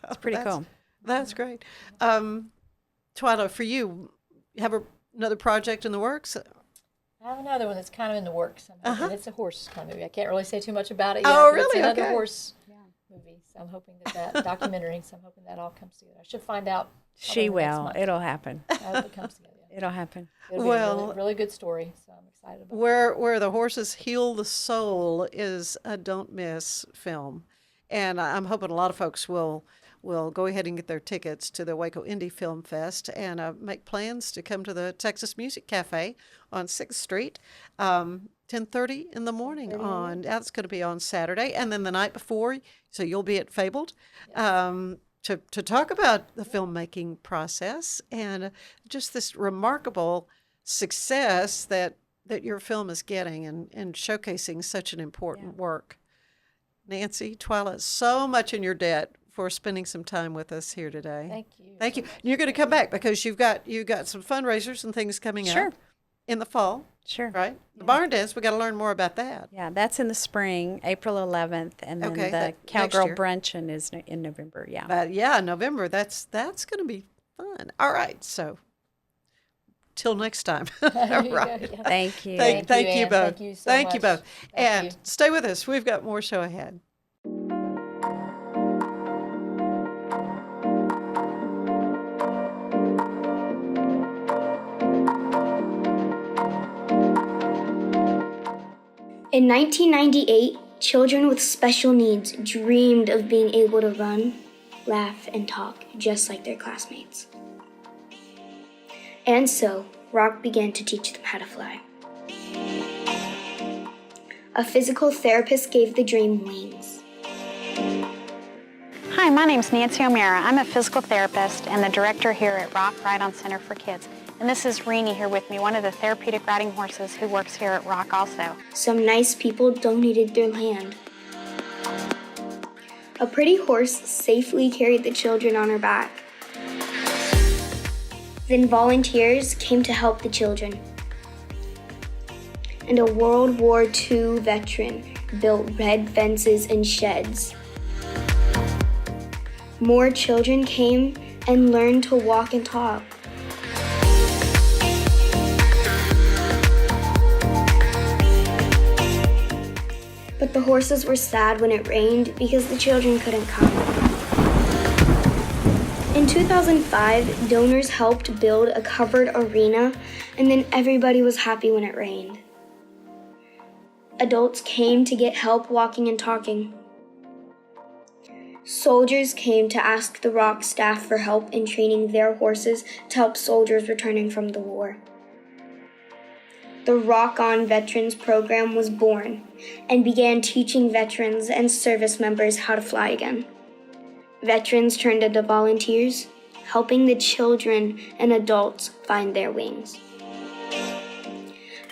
it's pretty cool. That's great. Twila, for you have another project in the works? I have another one that's kind of in the works. It's a horse kind of movie. I can't really say too much about it yet. Oh, but really? It's another Okay. horse movie. So I'm hoping that documentary. So I'm hoping that all comes together. I should find out. She probably next will. month. It'll happen. I hope it comes together. It'll happen. It'll be a really, really good story. So I'm excited about it. Where the Horses Heal the Soul is a don't miss film, and I'm hoping a lot of folks will go ahead and get their tickets to the Waco Indie Film Fest and make plans to come to the Texas Music Cafe on 6th Street, 10:30 in the morning. That's going to be on Saturday, and then the night before, so you'll be at Fabled to talk about the filmmaking process and just this remarkable success that your film is getting and showcasing such an important work. Nancy, Twila, so much in your debt for spending some time with us here today. Thank you. Thank you. You're going to come back because you've got some fundraisers and things coming up in the fall. Sure. Right? The barn dance, we got to learn more about that. Yeah, that's in the spring, April 11th, and then the Cowgirl Bruncheon is in November. Yeah. But November. That's going to be fun. All right. So till next time. All right. Thank you. Thank you both. Thank you so Thank much. you both. Thank And you. stay with us. We've got more show ahead. In 1998, children with special needs dreamed of being able to run, laugh, and talk just like their classmates. And so, Rock began to teach them how to fly. A physical therapist gave the dream wings. Hi, my name's Nancy O'Meara. I'm a physical therapist and the director here at Rock Ride-On Center for Kids. And this is Renee here with me, one of the therapeutic riding horses who works here at Rock also. Some nice people donated their land. A pretty horse safely carried the children on her back. Then volunteers came to help the children. And a World War II veteran built red fences and sheds. More children came and learned to walk and talk. But the horses were sad when it rained because the children couldn't come. In 2005, donors helped build a covered arena, and then everybody was happy when it rained. Adults came to get help walking and talking. Soldiers came to ask the Rock staff for help in training their horses to help soldiers returning from the war. The Rock On Veterans Program was born and began teaching veterans and service members how to fly again. Veterans turned into volunteers, helping the children and adults find their wings.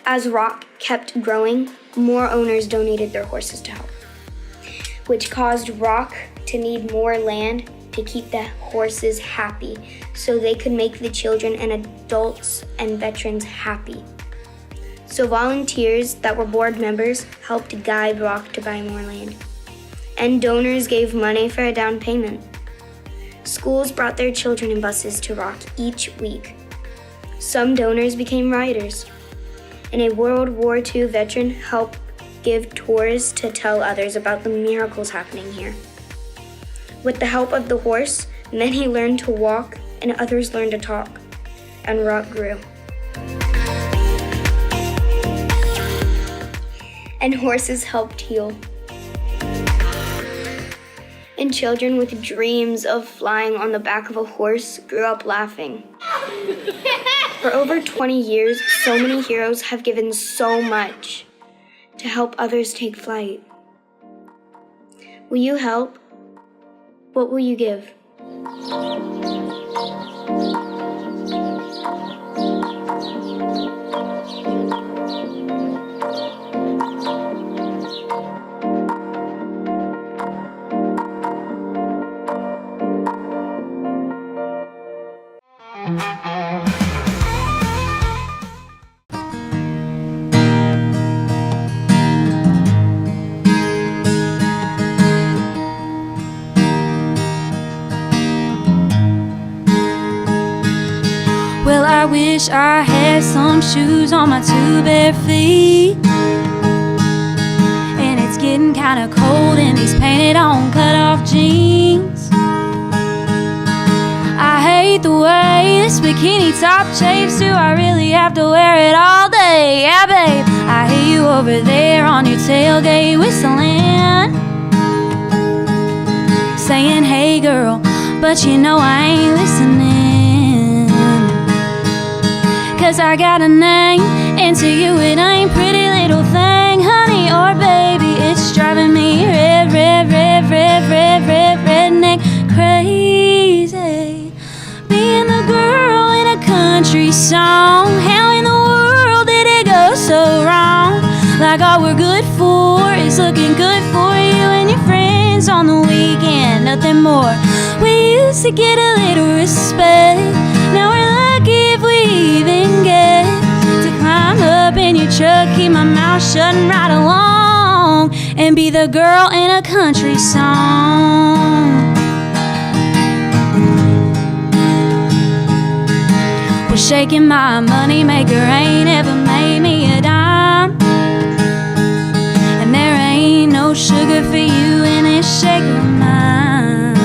As Rock kept growing, more owners donated their horses to help, which caused Rock to need more land to keep the horses happy so they could make the children and adults and veterans happy. So volunteers that were board members helped guide Rock to buy more land. And donors gave money for a down payment. Schools brought their children in buses to Rock each week. Some donors became riders. And a World War II veteran helped give tours to tell others about the miracles happening here. With the help of the horse, many learned to walk and others learned to talk, and Rock grew. And horses helped heal. And children with dreams of flying on the back of a horse grew up laughing. For over 20 years, so many heroes have given so much to help others take flight. Will you help? What will you give? Well, I wish I had some shoes on my two bare feet. And it's getting kinda cold in these painted on cut-off jeans. I hate the way this bikini top chafes. Do I really have to wear it all day? Yeah, babe, I hear you over there on your tailgate whistling, saying, hey girl, but you know I ain't listening. 'Cause I got a name, and to you it ain't pretty little thing, honey or baby. It's driving me redneck crazy. Being the girl in a country song, how in the world did it go so wrong? Like all we're good for is looking good for you and your friends on the weekend, nothing more. We used to get a little respect, now we're lucky if we even get to climb up in your truck, keep my mouth shut and ride along and be the girl in a country song. Well, shaking my money maker ain't ever made me a dime, and there ain't no sugar for you in this shaker of mine.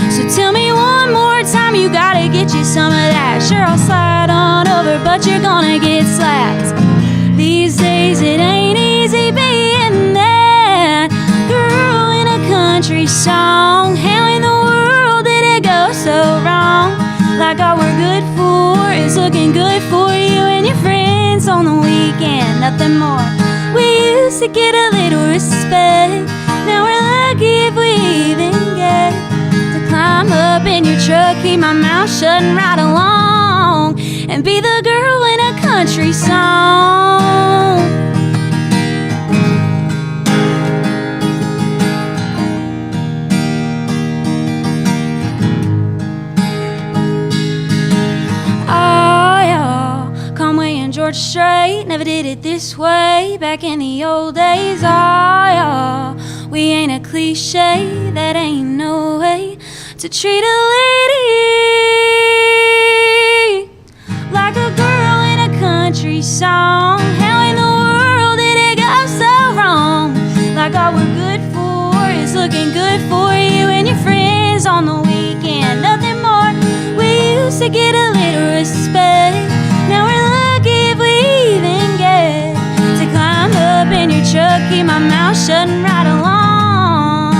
So tell me one more time, you gotta get you some of that. Sure, I'll slide on over, but you're gonna get slapped. These days it ain't easy being that girl in a country song. How in the world did it go so wrong? Like all we're good for is looking good for you and your friends on the weekend, nothing more. We used to get a little respect, now we're lucky if we even get to climb up in your truck, keep my mouth shut and ride along and be the girl in a country song. George Strait never did it this way back in the old days. Oh, yeah, we ain't a cliche, that ain't no way to treat a lady. Like a girl in a country song, how in the world did it go so wrong? Like all we're good for is looking good for you and your friends on the weekend, nothing more. We used to get a little respect, now we're lucky if we even get to climb up in your truck, keep my mouth shut and ride along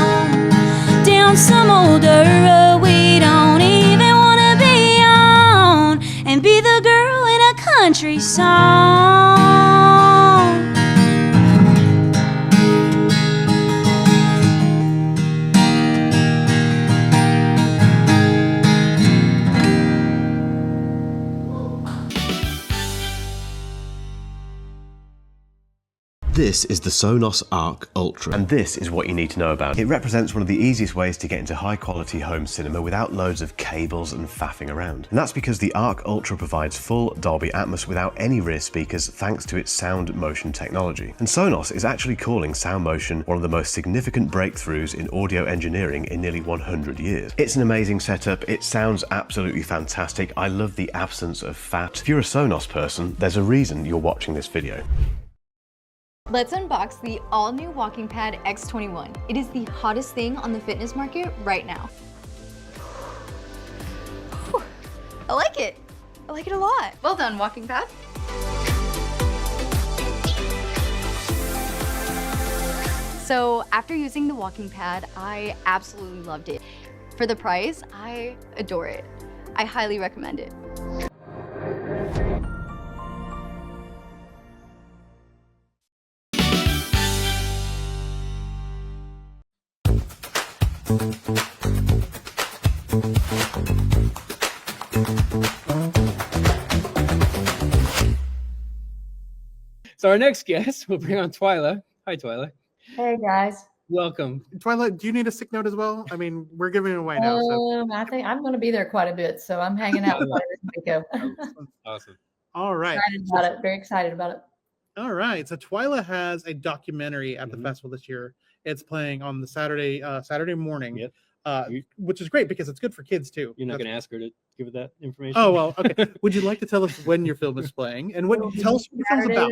down some old dirt road we don't even want to be on and be the girl in a country song. This is the Sonos Arc Ultra, and this is what you need to know about. It represents one of the easiest ways to get into high quality home cinema without loads of cables and faffing around. And that's because the Arc Ultra provides full Dolby Atmos without any rear speakers thanks to its sound motion technology. And Sonos is actually calling sound motion one of the most significant breakthroughs in audio engineering in nearly 100 years. It's an amazing setup, it sounds absolutely fantastic. I love the absence of fat. If you're a Sonos person, there's a reason you're watching this video. Let's unbox the all-new Walking Pad X21. It is the hottest thing on the fitness market right now. Whew, I like it. I like it a lot. Well done, Walking Pad. So after using the Walking Pad, I absolutely loved it. For the price, I adore it. I highly recommend it. So our next guest, we'll bring on Twila. Hi, Twila. Hey guys. Welcome. Twila, do you need a sick note as well? I mean, we're giving it away now. So. I think I'm going to be there quite a bit, so I'm hanging out with Waco. Awesome. All right. Excited about it. Very excited about it. All right. So Twila has a documentary at the festival this year. It's playing on the Saturday morning, which is great because it's good for kids too. You're not going to ask her to give that information? Oh, well, okay. Would you like to tell us when your film is playing and tell us what the film's about?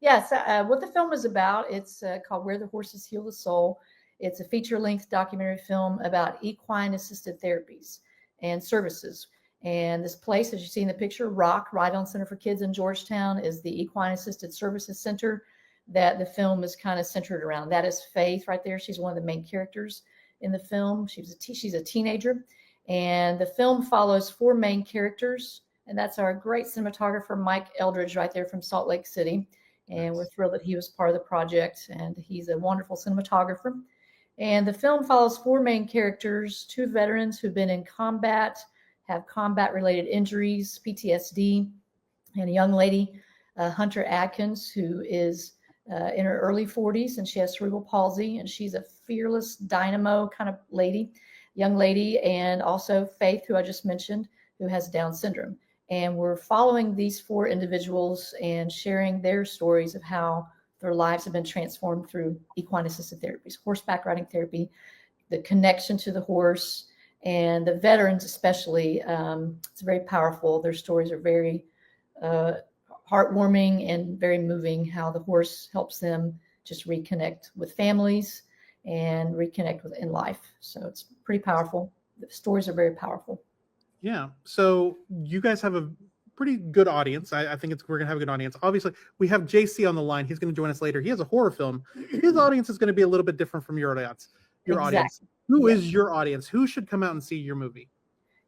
Yes, what the film is about, it's called Where the Horses Heal the Soul. It's a feature-length documentary film about equine-assisted therapies and services. And this place, as you see in the picture, ROC, Ride-On Center for Kids in Georgetown, is the Equine-Assisted Services Center that the film is kind of centered around. That is Faith right there. She's one of the main characters in the film. She's a teenager. And the film follows 4 main characters. And that's our great cinematographer, Mike Eldridge, right there from Salt Lake City. And we're thrilled that he was part of the project, and he's a wonderful cinematographer. And the film follows 4 main characters, 2 veterans who've been in combat, have combat-related injuries, PTSD, and a young lady, Hunter Adkins, who is in her early 40s, and she has cerebral palsy, and she's a fearless dynamo kind of young lady, and also Faith, who I just mentioned, who has Down syndrome. And we're following these 4 individuals and sharing their stories of how their lives have been transformed through equine-assisted therapies, horseback riding therapy, the connection to the horse, and the veterans especially. It's very powerful. Their stories are very heartwarming and very moving, how the horse helps them just reconnect with families and reconnect in life. So it's pretty powerful. The stories are very powerful. Yeah. So you guys have a pretty good audience. I think we're going to have a good audience. Obviously, we have JC on the line. He's going to join us later. He has a horror film. His audience is going to be a little bit different from your audience. Audience. Who is your audience? Who should come out and see your movie?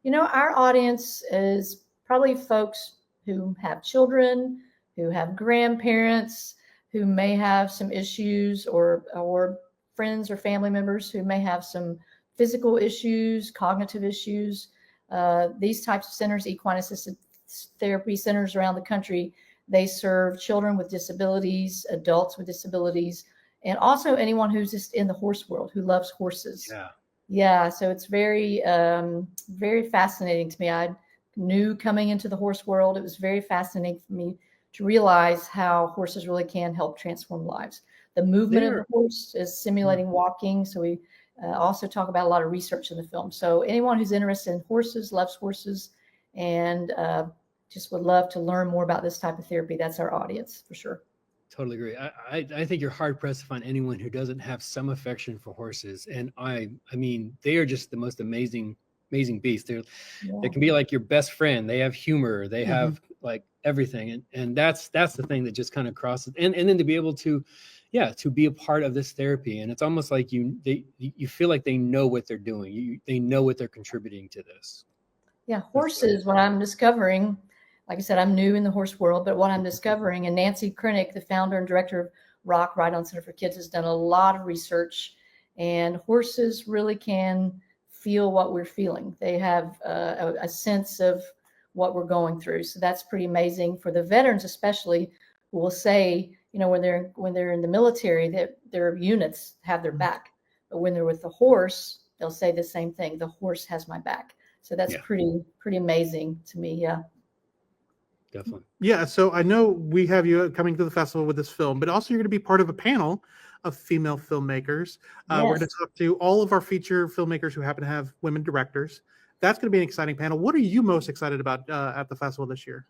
You know, our audience is probably folks who have children, who have grandparents, who may have some issues, or friends or family members who may have some physical issues, cognitive issues. These types of centers, equine-assisted therapy centers around the country, they serve children with disabilities, adults with disabilities, and also anyone who's just in the horse world, who loves horses. Yeah. So it's very, very fascinating to me. I knew coming into the horse world, it was very fascinating for me to realize how horses really can help transform lives. The movement of the horse is simulating walking. So we also talk about a lot of research in the film. So anyone who's interested in horses, loves horses, and just would love to learn more about this type of therapy, that's our audience for sure. Totally agree. I think you're hard pressed to find anyone who doesn't have some affection for horses. And I mean, they are just the most amazing beasts. They can be like your best friend. They have humor. They have like everything. And that's the thing that just kind of crosses. And then to be able to be a part of this therapy. And it's almost like you feel like they know what they're doing. They know what they're contributing to this. Yeah, horses, what I'm discovering, like I said, I'm new in the horse world, but what I'm discovering, and Nancy Krenek, the founder and director of ROC, Ride-On Center for Kids, has done a lot of research, and horses really can feel what we're feeling. They have a sense of what we're going through. So that's pretty amazing for the veterans, especially, who will say, you know, when they're in the military, that their units have their back. But when they're with the horse, they'll say the same thing. The horse has my back. So that's pretty amazing to me. Yeah. Definitely. Yeah. So I know we have you coming to the festival with this film, but also you're going to be part of a panel of female filmmakers. We're going to talk to all of our feature filmmakers who happen to have women directors. That's going to be an exciting panel. What are you most excited about at the festival this year?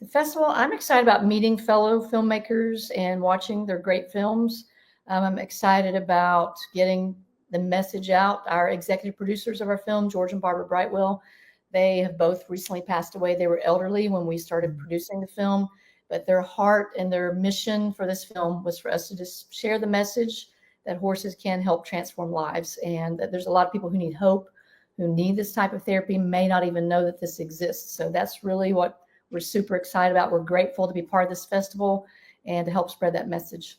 The festival, I'm excited about meeting fellow filmmakers and watching their great films. I'm excited about getting the message out. Our executive producers of our film, George and Barbara Brightwell, they have both recently passed away. They were elderly when we started producing the film, but their heart and their mission for this film was for us to just share the message that horses can help transform lives, and that there's a lot of people who need hope, who need this type of therapy, may not even know that this exists. So that's really what we're super excited about. We're grateful to be part of this festival and to help spread that message.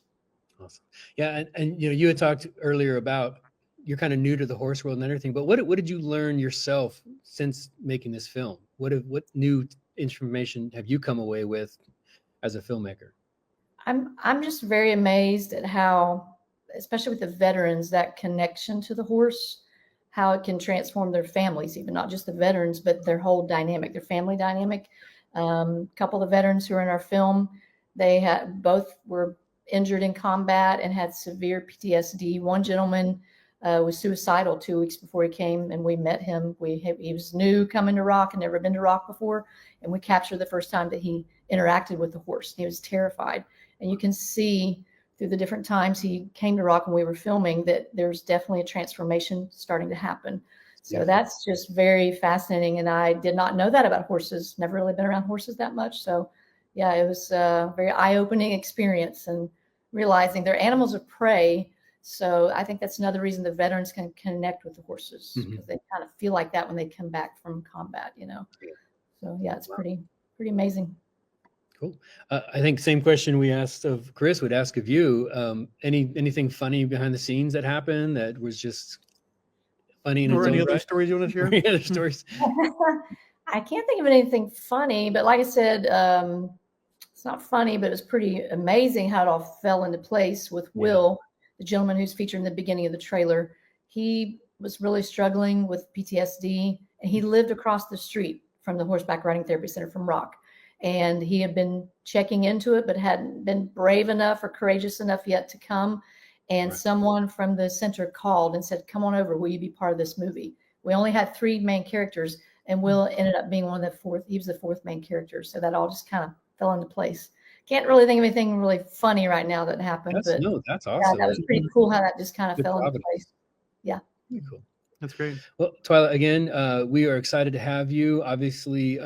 Awesome. Yeah, and you had talked earlier about you're kind of new to the horse world and everything, but what did you learn yourself since making this film? What new information have you come away with as a filmmaker? I'm just very amazed at how, especially with the veterans, that connection to the horse, how it can transform their families, even not just the veterans, but their whole dynamic, their family dynamic. A couple of the veterans who are in our film, they had both were injured in combat and had severe PTSD. One gentleman was suicidal 2 weeks before he came, and we met him. He was new coming to Rock and never been to Rock before, and we captured the first time that he interacted with the horse. He was terrified, and you can see through the different times he came to Rock when we were filming that there's definitely a transformation starting to happen. So that's just very fascinating. And I did not know that about horses, never really been around horses that much. So yeah, it was a very eye-opening experience, and realizing they're animals of prey. So I think that's another reason the veterans can connect with the horses, because they kind of feel like that when they come back from combat, So yeah, it's pretty amazing. Cool. I think same question we asked of Chris would ask of you. Anything funny behind the scenes that happened that was just funny in its own any other right? stories you want to share? Any other stories? I can't think of anything funny, but like I said, it's not funny, but it's pretty amazing how it all fell into place with Will, the gentleman who's featured in the beginning of the trailer. He was really struggling with PTSD, and he lived across the street from the Horseback Riding Therapy Center from Rock. And he had been checking into it, but hadn't been brave enough or courageous enough yet to come. And someone from the center called and said, "Come on over, will you be part of this movie?" We only had 3 main characters, and Will ended up being one of the 4th. He was the 4th main character. So that all just kind of fell into place. Can't really think of anything really funny right now that happened. That's awesome. Yeah, that was pretty cool how that just kind of Good fell into providence. place. Yeah. Very cool. That's great. Well, Twila, again, we are excited to have you. Obviously,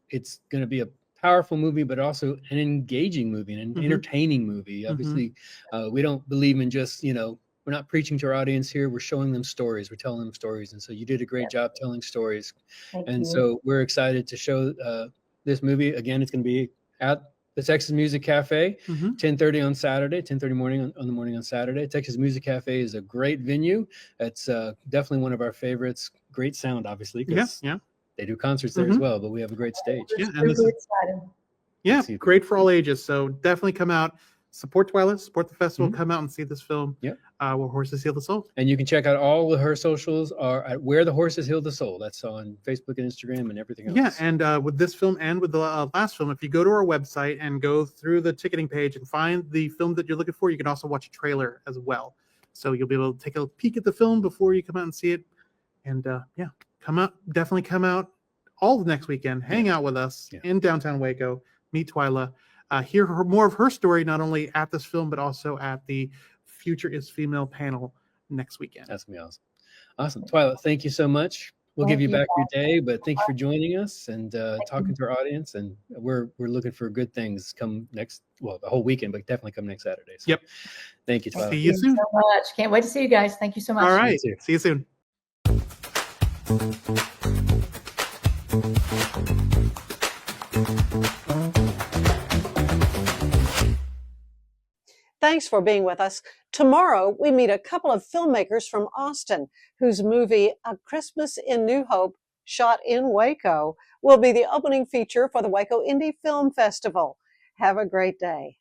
it's going to be a powerful movie, but also an engaging movie, an entertaining movie. Obviously, we don't believe in just, we're not preaching to our audience here. We're showing them stories. We're telling them stories. And so you did a great job telling stories. Thank and you. so we're excited to show this movie. Again, it's going to be at the Texas Music Cafe, 10:30 on Saturday, 10:30 morning on the morning on Saturday. Texas Music Cafe is a great venue. It's definitely one of our favorites. Great sound, obviously. Yeah. They do concerts there as well, but we have a great stage. Yeah, great for all ages. So definitely come out, support Twila, support the festival, come out and see this film. Yeah. Where Horses Heal the Soul. And you can check out all of her socials are at Where the Horses Heal the Soul. That's on Facebook and Instagram and everything else. Yeah, and with this film and with the last film, if you go to our website and go through the ticketing page and find the film that you're looking for, you can also watch a trailer as well. So you'll be able to take a peek at the film before you come out and see it. And come out, definitely come out all the next weekend, hang out with us in downtown Waco, meet Twila, hear more of her story, not only at this film, but also at the Future is Female panel next weekend. That's going to be awesome. Awesome. Twila, thank you so much. We'll give you back your day, but thank you for joining us and talking to our audience. And we're looking for good things come next, the whole weekend, but definitely come next Saturday. So thank you, Twila. See you soon. Thank you so much. Can't wait to see you guys. Thank you so much. All right. See you soon. Thanks for being with us. Tomorrow, we meet a couple of filmmakers from Austin whose movie, A Christmas in New Hope, shot in Waco, will be the opening feature for the Waco Indie Film Festival. Have a great day.